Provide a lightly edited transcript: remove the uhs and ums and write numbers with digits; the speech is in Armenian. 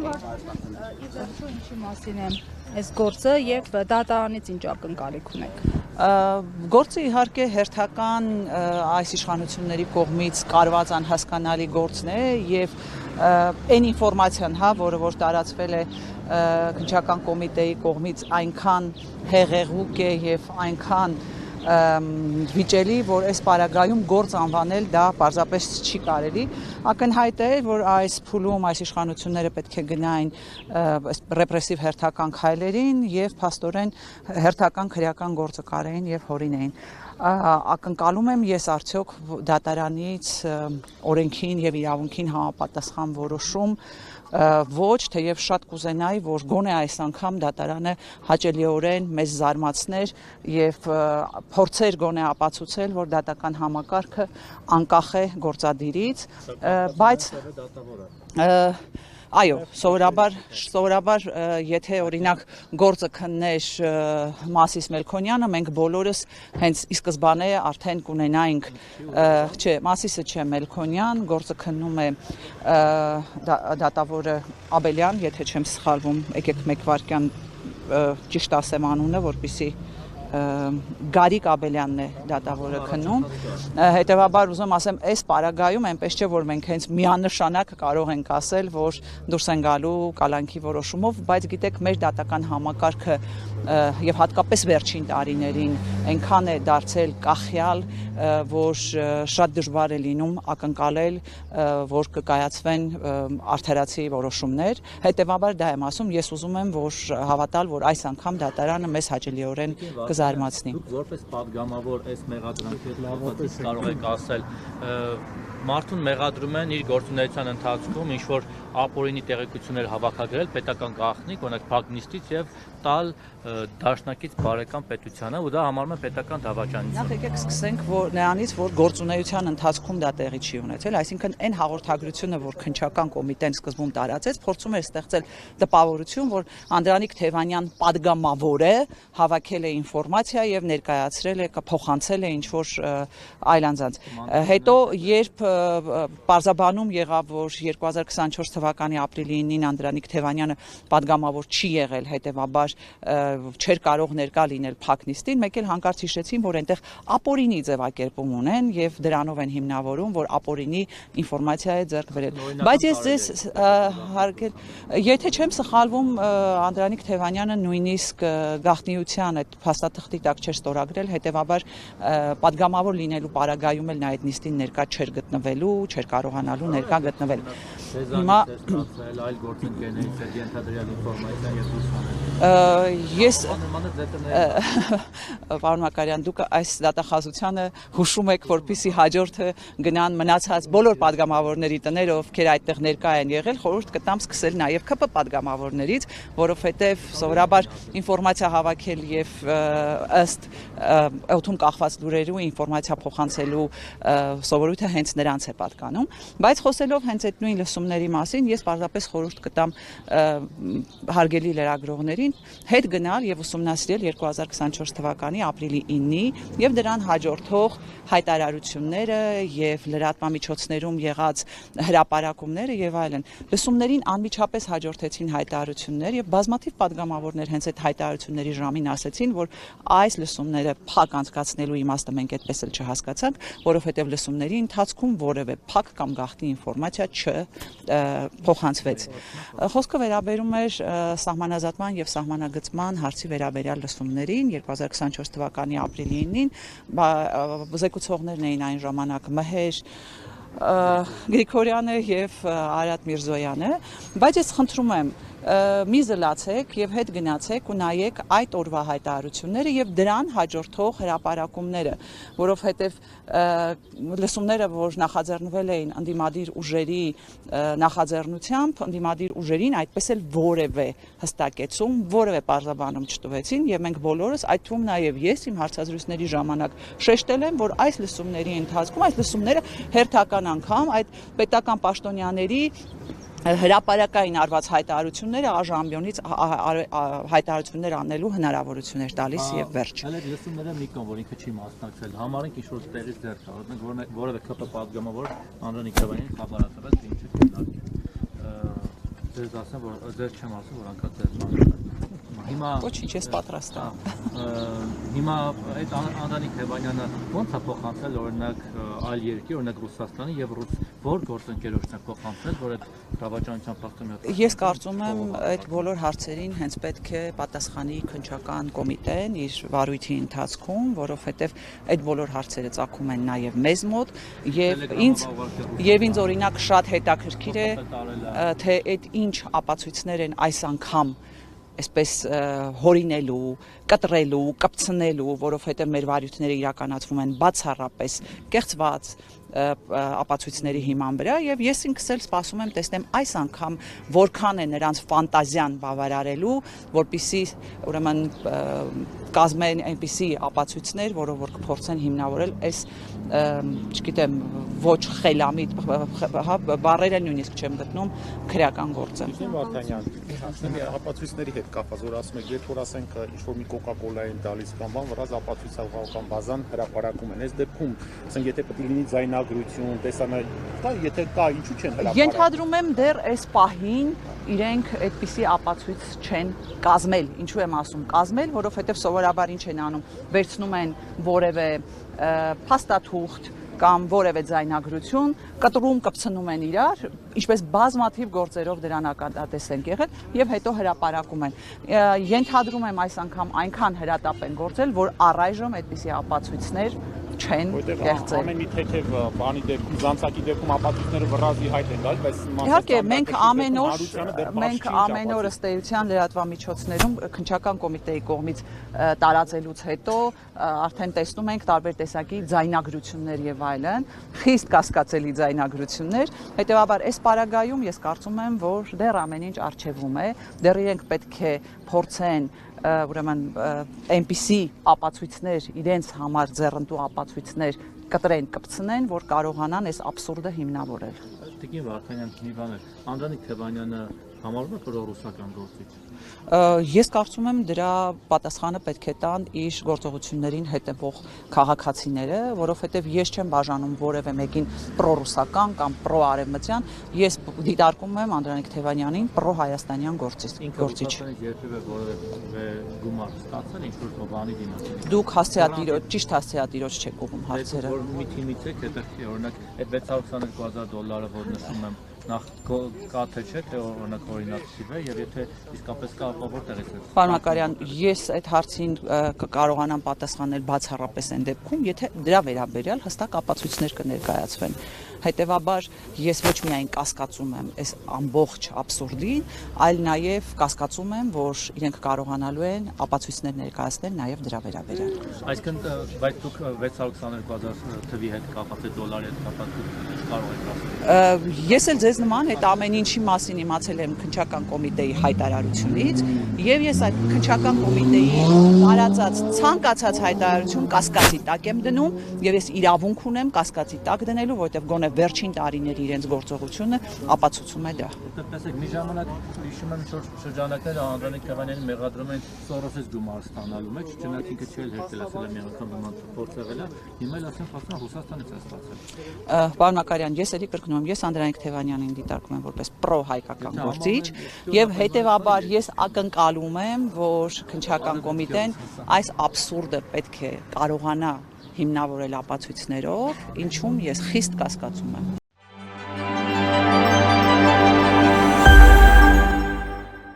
Իվերջո ինչի մասին է այս գործը եւ դատարանից ինչ ակնկալիք ունեք։ Գործը իհարկե հերթական այս իշխանությունների կողմից կարված անհասկանալի գործն է եւ այն ինֆորմացիան, որը որ տարածվել է քննչական կոմիտեի կողմից այնքան հեղեղուկ է եւ այնքան վիճելի, որ այս պարագայում գործ անվանել դա պարզապես չի կարելի, ակնհայտ է, որ այս փուլում այս իշխանությունները պետք է գնային ռեպրեսիվ հերթական քայլերին եւ փաստորեն հերթական քրեական գործը կարեին եւ հորինեին։ Ակնկալում եմ ես արդյոք դատարանից օրենքին եւ իրավունքին համապատասխան որոշում ոչ, թեև շատ կուզենայի, որ գոնե այս անգամ դատարանը հաճելիորեն մեզ զարմացներ եւ փորձեր գոնե ապացուցել, որ դատական համակարգը անկախ է գործադիրից, բայց այո, սովորաբար եթե օրինակ գործը քններ Մասիս Մելքոնյանը, մենք բոլորս հենց ի սկզբանե արդեն կունենայինք, չէ, Մասիսը չէ, Մելքոնյան, գործը քննում է դատավորը Աբելյան, եթե չեմ սխալվում, եկեք մեկ վարքյան ճիշտ ասեմ անունը, որպեսզի Գարիկ Աբելյանն է դատավորը քննում, հետևաբար ուզում ասեմ, այս պարագայում այնպես չէ, որ մենք հենց միանշանակ կարող ենք ասել, որ դուրս են գալու կալանքի որոշումով, բայց գիտեք, մեր դատական համակարգը եւ հատկապես վերջին տարիներին այնքան է դարձել կախյալ, որ շատ դժվար է լինում ակնկալել, որ կկայացվեն արդարացի որոշումներ, հետևաբար դա եմ ասում, ես ուզում եմ, որ հավատալ, որ այս անգամ դատարանը մեզ հաճելիորեն կզարմացնի։ Դուք որպես падգամավոր այս մեղադրանքից կարող եք ասել, մարդուն մեղադրում են իր գործունեության ընթացքում ինչ-որ ապօրինի տեղեկություններ հավաքագրել պետական գաղտնիք, օրինակ փակնիստից եւ տալ դաշնակից բարեկամ պետությանը, ու դա համարում է պետական դավաճանություն։ Նախ եկեք սկսենք նրանից, որ գործունեության ընթացքում դա տեղի չի ունեցել, այսինքն այն հաղորդագրությունը, որ քննչական կոմիտեն սկզբում տարածեց, փորձում էր ստեղծել տպավորություն, որ Անդրանիկ Թևանյան падգամավոր է, հավաքել է ինֆորմացիա եւ ներկայացրել է, փոխանցել է ինչ-որ այլ անձանց։ Հետո երբ պարզաբանում եղավ, որ 2024 թվականի ապրիլի 9-ին Անդրանիկ Թևանյանը падգամավոր չի եղել, հետևաբար չէր կարող ներկա լինել փակնիստին, մեկ էլ հանկարծ հիշեցին, որ այնտեղ ապօրինի ձևակերպում ունեն եւ դրանով են հիմնավորում, որ ապօրինի ինֆորմացիա է ձեռք բերել։ Բայց ես ձեզ հարգել, եթե չեմ սխալվում, Անդրանիկ Թևանյանը նույնիսկ գաղտնիության այդ փաստաթղթի տակ չէր ստորագրել, հետևաբար падգամավոր լինելու պարագայում էլ նա այդ նիստին ներկա չէր գտնվելու, չէր կարողանալու ներկա գտնվել։ Հիմա այլ գործընկերներից այդ ենթադրյալ ինֆորմացիան եւ ես պարոն Մակարյան, դուք այս դատախազությանը հուշում եք, որպեսզի հաջորդը գնան մնացած բոլոր падգամավորների տները, ովքեր այդտեղ ներկա են եղել, խորհուրդ կտամ սկսել նաև ՔՊ падգամավորներից, որովհետև սովորաբար ինֆորմացիա հավաքել եւ ըստ օդում կախված լուրերու ինֆորմացիա փոխանցելու սովորույթը հենց նրանց է պատկանում, բայց խոսելով հենց այդ նույն լսումների մասին, ես պարզապես խորհուրդ կտամ հարգելի լրագրողներին հետ գնալ եւ ուսումնասիրել 2024 թվականի ապրիլի 9-ի եւ դրան հաջորդող հայտարարությունները եւ լրատվամիջոցներում եղած հրապարակումները եւ այլն։ Լսումներին անմիջապես հաջորդեցին հայտարարություններ եւ բազմաթիվ падգամավորներ հենց այդ հայտարարությունների ժամին ասեցին, որ այս լսումները փակ անցկացնելու իմաստը մենք այդպես էլ չհասկացանք, որովհետեւ լսումների ընթացքում որևէ փակ կամ գաղտնի ինֆորմացիա չփոխանցվեց։ Խոսքը վերաբերում էր սահմանազատման եւ սահմանագծման հարցի վերաբերյալ լսումներին 2024 թվականի ապրիլի 9-ին զեկուցողներն էին այն ժամանակ Մհեր Գրիգորյանը եւ Արադ Միրզոյանը, բայց ես խնդրում եմ մի զլացեք եւ հետ գնացեք ու նայեք այդ օրվա հայտարարությունները եւ դրան հաջորդող հրապարակումները, որովհետեւ լսումները, որ նախաձեռնվել էին ընդդիմադիր ուժերի նախաձեռնությամբ, ընդդիմադիր ուժերին այդպես էլ որևէ հստակեցում, որևէ պարզաբանում չտվեցին եւ մենք բոլորս, այդ թվում նաեւ ես իմ հարցազրույցների ժամանակ շեշտել եմ, որ այս լսումների ընթացքում այս լսումները հերթական անգամ այդ պետական պաշտոնյաների հրապարակային արված հայտարարությունները աժամբյոնից հայտարարություններ անելու հնարավորություն էր տալիս եւ վերջ։ Այդ լսումները մի կողմ, որ ինքը չի մասնակցել, համարենք ինչ-որ տեղից ձեռք որովհետեւ որևէ ԿՊ падգամավոր Անդրանիկ Թևանյանին խաբարացրած ինչի քննարկել։ Ձեզ ասեմ, որ ձեզ չեմ ասում, որ անկա ձեզ հիմա Ոչինչ, ես պատրաստ եմ։ Հիմա այդ Անդրանիկ Թևանյանը ո՞նց է փոխանցել օրինակ այլ երկիր, օրինակ Ռուսաստանի եւ որ գործընկերոջն է փոխանցել, որ այդ գրավաճանության փաստամյութը։ Ես կարծում եմ այդ բոլոր հարցերին հենց պետք է պատասխանի քննչական կոմիտեն իր վարույթի ընթացքում, որովհետեւ այդ բոլոր հարցերը ծագում են նաեւ մեզ մոտ եւ ինձ օրինակ շատ հետաքրքիր է թե այդ ինչ ապացույցներ են այս անգամ այսպես հորինելու, կտրելու, կպցնելու, որովհետև մեր վարույթները իրականացվում են բացառապես կեղծված ապացույցների հիման վրա եւ ես ինքս էլ սպասում եմ տեսնեմ այս անգամ որքան է նրանց ֆանտազիան բավարարելու, որպիսի ուրեմն կազմեն այնպիսի ապացույցներ, որով որ կփորձեն հիմնավորել այս, չգիտեմ, ոչ խելամիտ, բառերը նույնիսկ չեմ գտնում քրեական գործը։ Վարդանյան, ապացույցների հետ կապված, որ ասում եք, երբ որ ասենք ինչ-որ մի կոկա-կոլային տալիս կամ բան, վրազ ապացույցական բազան հրապարակում են։ Այս դեպքում, ասենք, եթե պետք է լինի ձայնագրություն, տեսանյութ, եթե կա, ինչու չեն հրապարակում։ Ենթադրում եմ դեռ այս պահին իրենք այդպիսի ապացույց չեն կազմել։ Ինչու եմ ասում կազմել, որովհետև սովորաբար ինչ են անում, վերցնում են որևէ փաստաթուղթ կամ որևէ ձայնագրություն, կտրում կպցնում են իրար, ինչպես բազմաթիվ գործերով դրան ակնհայտ ենք եղել եւ հետո հրապարակում են։ Ենթադրում եմ այս անգամ այնքան հրատապ են գործել, որ առայժմ այդպիսի ապացույցներ չեն կեղծել։ Ամեն մի թեթև բանի դեպքում, զանցակի դեպքում ապացույցները վրազի հայտ են գալիս, բայց իհարկե մենք ամեն օր ըստ էության լրատվամիջոցներում քննչական կոմիտեի կողմից տարածելուց հետո արդեն տեսնում ենք տարբեր տեսակի ձայնագրություններ եւ այլն, խիստ կասկածելի ձայնագրություններ, հետեւաբար այս պարագայում ես կարծում եմ, որ դեռ ամեն ինչ արժևում է, դեռ իրենք պետք է փորձեն ուրեմն այնպիսի ապացույցներ իրենց համար ձեռնտու ապացույցներ կտրեն, կպցնեն, որ կարողանան այս աբսուրդը հիմնավորել։ Տիկին Վարդանյան, մի բան է, Անդրանիկ Թևանյանը համարում է պրոռուսական գործիչ։ Ես կարծում եմ դրա պատասխանը պետք է տան իր գործողություններին հետևող քաղաքացիները, որովհետև ես չեմ բաժանում որևէ մեկին պրոռուսական կամ պրոարևմտյան, ես դիտարկում եմ Անդրանիկ Թևանյանին պրոհայաստանյան գործիչ։ Երբևէ որևէ գումար ստացել ինչ-որ բանի դիմաց։ Դուք ճիշտ հասցեատիրոջ չեք ուղում հարցերը։ Որ մի թիմից եք, հետաքրքիր օրինակ այդ $622,000, որ նշում եմ նախ կա թե չէ, թե օրինակ օրինակtiv է եւ եթե իսկապես կա, ապա որտեղից է։ Պարոն Մակարյան, ես այդ հարցին կկարողանամ պատասխանել բացառապես այն դեպքում, եթե դրա վերաբերյալ հստակ ապացույցներ կներկայացվեն։ Հետևաբար ես ոչ միայն կասկածում եմ այս ամբողջ աբսուրդին, այլ նաև կասկածում եմ, որ իրենք կարողանալու են ապացույցներ ներկայացնել նաև դրա վերաբերյալ։ Այսինքն, բայց դուք 622,000 թվի հետ կապված է դոլարի հետ կապված կարող եք ասել։ Ես էլ ձեզ նման այդ ամեն ինչի մասին իմացել եմ քննչական կոմիտեի հայտարարությունից, եւ ես այդ քննչական կոմիտեի տարածած ցանկացած հայտարարություն կասկածի տակ եմ դնում, եւ ես իրավունք ունեմ կասկածի տակ դնելու, որովհետեւ գոնե վերջին տարիների իրենց գործողությունը ապացուցում է դա։ Տեսեք, մի ժամանակ հիշում եմ շրջանակները Անդրանիկ Թևանյանի մեղադրում են Սորոսից գումար ստանալու մեջ, չնայած ինքը չի հերթել, ասել է մի անգամ նման փորձ եղել է, հիմա էլ ասեն ֆակտորը Ռուսաստանից է ստացել։ Պարոն Մակարյան, ես էլի կրկնում եմ, ես Անդրանիկ Թևանյանին դիտարկում եմ որպես պրոհայկական գործիչ եւ հետեւաբար ես ակնկալում եմ, որ քննչական կոմիտեն այս աբսուրդը պետք է կարողանա հիմնավորել ապացույցներով, ինչում ես խիստ կասկածում եմ։